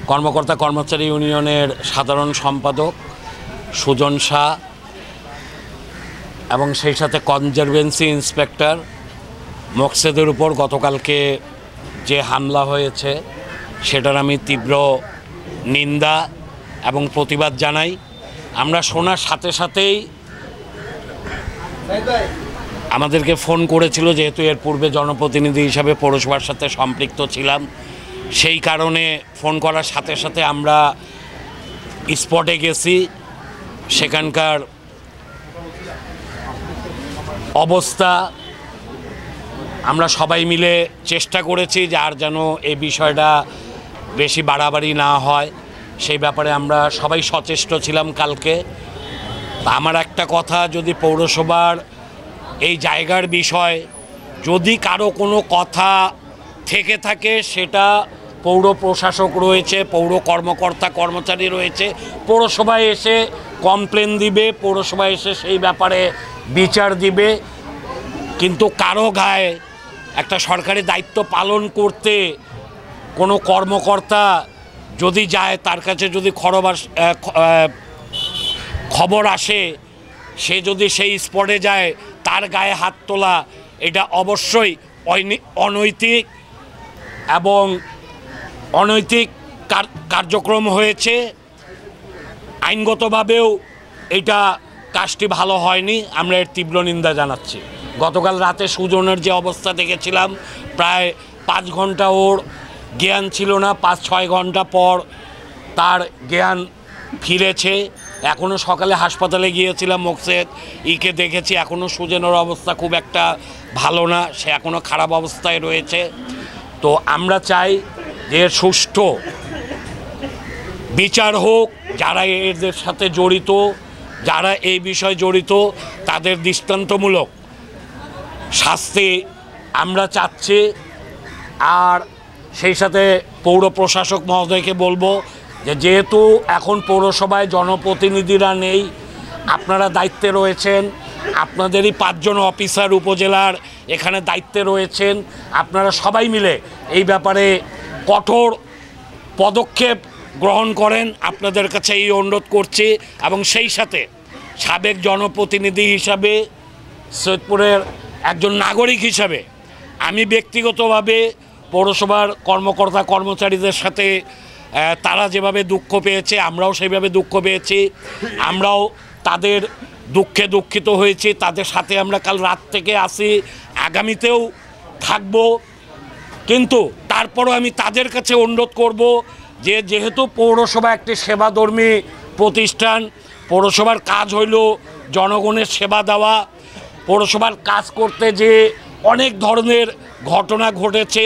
কর্মকর্তা কর্মচারী ইউনিয়নের সাধারণ সম্পাদক সুজন শাহ এবং সেই সাথে কনজারভেন্সি ইন্সপেক্টর মোকসেদের উপর গতকালকে যে হামলা হয়েছে সেটার আমি তীব্র নিন্দা এবং প্রতিবাদ জানাই। আমরা শোনার সাথে সাথেই আমাদেরকে ফোন করেছিল, যেহেতু এর পূর্বে জনপ্রতিনিধি হিসাবে পৌরসভার সাথে সম্পৃক্ত ছিলাম, সেই কারণে ফোন করার সাথে সাথে আমরা স্পটে গেছি। সেখানকার অবস্থা আমরা সবাই মিলে চেষ্টা করেছি যে আর যেন এই বিষয়টা বেশি বাড়াবাড়ি না হয়, সেই ব্যাপারে আমরা সবাই সচেষ্ট ছিলাম কালকে। আমার একটা কথা, যদি পৌরসভার এই জায়গার বিষয় যদি কারো কোনো কথা থেকে থাকে, সেটা পৌর প্রশাসক রয়েছে, পৌর কর্মকর্তা কর্মচারী রয়েছে, পৌরসভায় এসে কমপ্লেন দিবে, পৌরসভায় এসে সেই ব্যাপারে বিচার দিবে। কিন্তু কারো গায়ে একটা সরকারি দায়িত্ব পালন করতে কোনো কর্মকর্তা যদি যায়, তার কাছে যদি খবর আসে, সে যদি সেই স্পটে যায়, তার গায়ে হাত তোলা এটা অবশ্যই অনৈতিক এবং অনৈতিক কার্যক্রম হয়েছে। আইনগতভাবেও এটা কাজটি ভালো হয়নি, আমরা এর তীব্র নিন্দা জানাচ্ছি। গতকাল রাতে সুজনের যে অবস্থা দেখেছিলাম, প্রায় 5 ঘন্টা ওর জ্ঞান ছিল না, 5-6 ঘন্টা পর তার জ্ঞান ফিরেছে। এখনও সকালে হাসপাতালে গিয়েছিলাম, মোকসেদ ইকে দেখেছি, এখনও সুজনের অবস্থা খুব একটা ভালো না, সে এখনও খারাপ অবস্থায় রয়েছে। তো আমরা চাই যে সুষ্ঠু বিচার হোক, যারা এদের সাথে জড়িত, যারা এই বিষয়ে জড়িত, তাদের দৃষ্টান্তমূলক শাস্তি আমরা চাচ্ছি। আর সেই সাথে পৌর প্রশাসক মহোদয়কে বলবো যে যেহেতু এখন পৌরসভায় জনপ্রতিনিধিরা নেই, আপনারা দায়িত্বে রয়েছেন, আপনাদেরই 5 জন অফিসার উপজেলার এখানে দায়িত্বে রয়েছেন, আপনারা সবাই মিলে এই ব্যাপারে কঠোর পদক্ষেপ গ্রহণ করেন, আপনাদের কাছে এই অনুরোধ করছি। এবং সেই সাথে সাবেক জনপ্রতিনিধি হিসাবে, সৈয়দপুরের একজন নাগরিক হিসাবে আমি ব্যক্তিগতভাবে পৌরসভার কর্মকর্তা কর্মচারীদের সাথে তারা যেভাবে দুঃখ পেয়েছে, আমরাও সেইভাবে দুঃখ পেয়েছি, আমরাও তাদের দুঃখে দুঃখিত হয়েছি, তাদের সাথে আমরা কাল রাত থেকে আসি, আগামীতেও থাকব। কিন্তু তারপরও আমি তাদের কাছে অনুরোধ করব যে যেহেতু পৌরসভা একটি সেবাধর্মী প্রতিষ্ঠান, পৌরসভার কাজ হইল জনগণের সেবা দেওয়া, পৌরসভার কাজ করতে যে অনেক ধরনের ঘটনা ঘটেছে,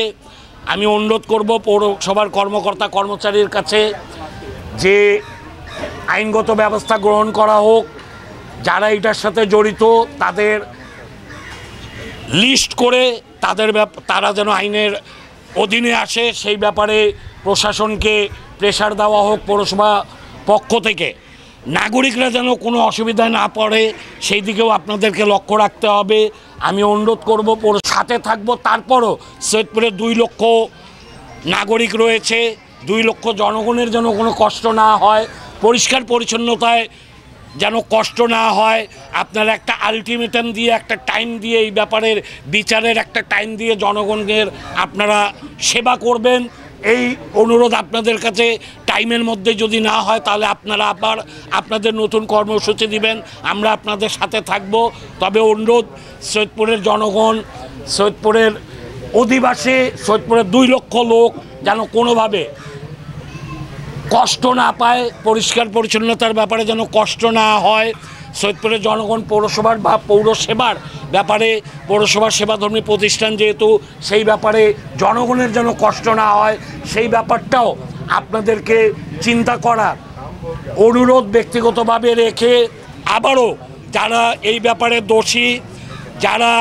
আমি অনুরোধ করব পৌরসভার কর্মকর্তা কর্মচারীর কাছে যে আইনগত ব্যবস্থা গ্রহণ করা হোক, যারা এটার সাথে জড়িত তাদের লিস্ট করে তারা যেন আইনের অধীনে আসে, সেই ব্যাপারে প্রশাসনকে প্রেশার দেওয়া হোক পৌরসভা পক্ষ থেকে। নাগরিকরা যেন কোনো অসুবিধায় না পড়ে, সেই দিকেও আপনাদেরকে লক্ষ্য রাখতে হবে। আমি অনুরোধ করব, সাথে থাকবো। তারপরও সৈয়দপুরে 2 লক্ষ নাগরিক রয়েছে, 2 লক্ষ জনগণের যেন কোনো কষ্ট না হয়, পরিষ্কার পরিচ্ছন্নতায় যেন কষ্ট না হয়। আপনারা একটা আলটিমেটাম দিয়ে, একটা টাইম দিয়ে, এই ব্যাপারের বিচারের একটা টাইম দিয়ে জনগণের আপনারা সেবা করবেন, এই অনুরোধ আপনাদের কাছে। টাইমের মধ্যে যদি না হয় তাহলে আপনারা আবার আপনাদের নতুন কর্মসূচি দিবেন, আমরা আপনাদের সাথে থাকব। তবে অনুরোধ, সৈয়দপুরের জনগণ, সৈয়দপুরের অধিবাসী, সৈয়দপুরের 2 লক্ষ লোক যেন কোনোভাবে কষ্ট না পায়, পরিষ্কার পরিচ্ছন্নতার ব্যাপারে যেন কষ্ট না হয়। সৈয়দপুরের জনগণ পৌরসভার বা পৌরসেবার ব্যাপারে, পৌরসভার সেবাধর্মী প্রতিষ্ঠান যেহেতু, সেই ব্যাপারে জনগণের যেন কষ্ট না হয়, সেই ব্যাপারটাও আপনাদেরকে চিন্তা করার অনুরোধ ব্যক্তিগতভাবে রেখে, আবারও যারা এই ব্যাপারে দোষী, যারা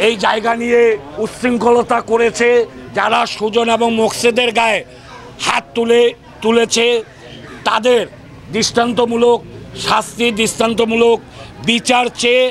এই জায়গা নিয়ে উচ্ছৃঙ্খলতা করেছে, যারা সুজন এবং মোকসেদের গায়ে হাত তুলেছে, তাদের দৃষ্টান্তমূলক শাস্তি, দৃষ্টান্তমূলক বিচার চেয়ে